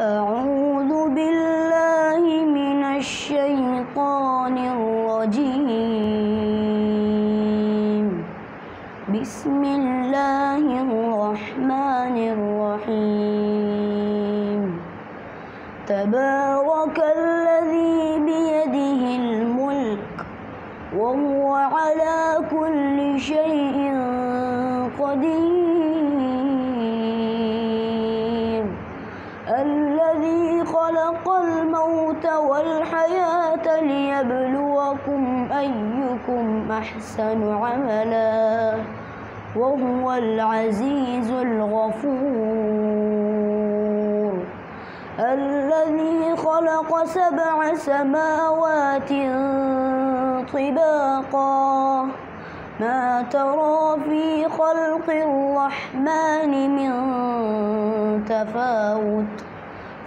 أعوذ بالله من الشيطان الرجيم. بسم الله الرحمن الرحيم. تبارك الذي بيده الملك وهو على كل شيء قدير. الذي خلق الموت والحياة ليبلوكم أيكم أحسن عملا وهو العزيز الغفور. الذي خلق 7 سماوات طباقا ما ترى في خلق الرحمن من تفاوت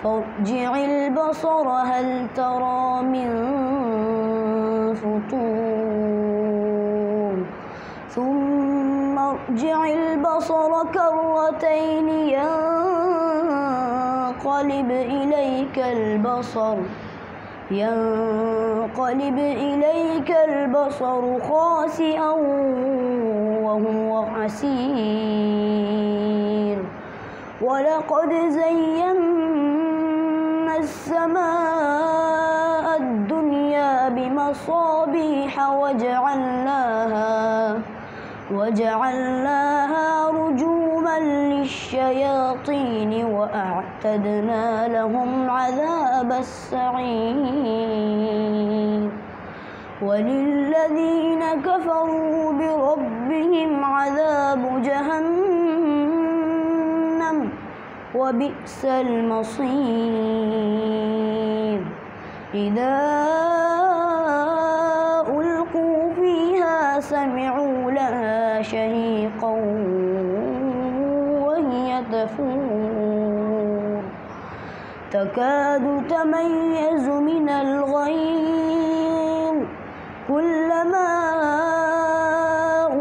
فارجع البصر هل ترى من فطور ثم ارجع البصر كرتين ينقلب إليك البصر خاسئا وهو حسير. ولقد زينا السماء الدنيا بمصابيح وجعلناها رجوما للشياطين وأعتدنا لهم عذاب السعير. وللذين كفروا بربهم عذاب جهنم وبئس المصير. إذا ألقوا فيها سمعوا لها شهيقا وهي تفور تكاد تميز من الغيظ كلما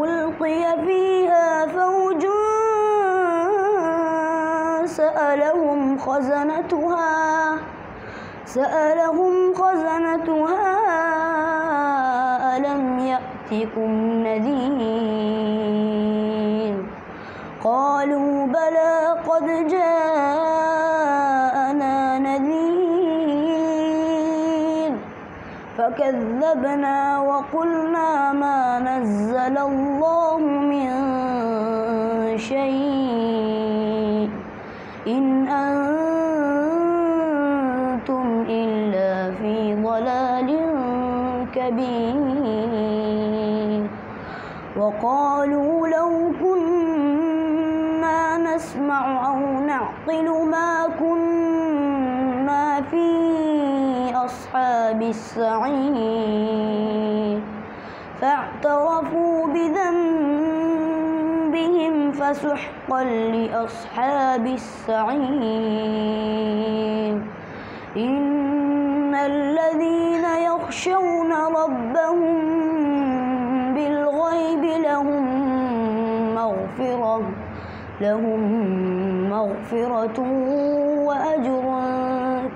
ألقي فيها فوج سألهم خزنتها ألم يأتكم نذير؟ قالوا بلى قد جاءنا نذير فكذبنا وقلنا ما نزل الله من شيء إن أنتم إلا في ضلال كبير. وقالوا لو كنا نسمع أو نعقل ما كنا في أصحاب السعير فاعترفوا بذنبهم فسحقا لأصحاب السعير. إن الذين يخشون ربهم بالغيب لهم مغفرة وأجر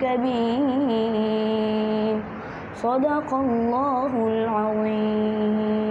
كبير. صدق الله العظيم.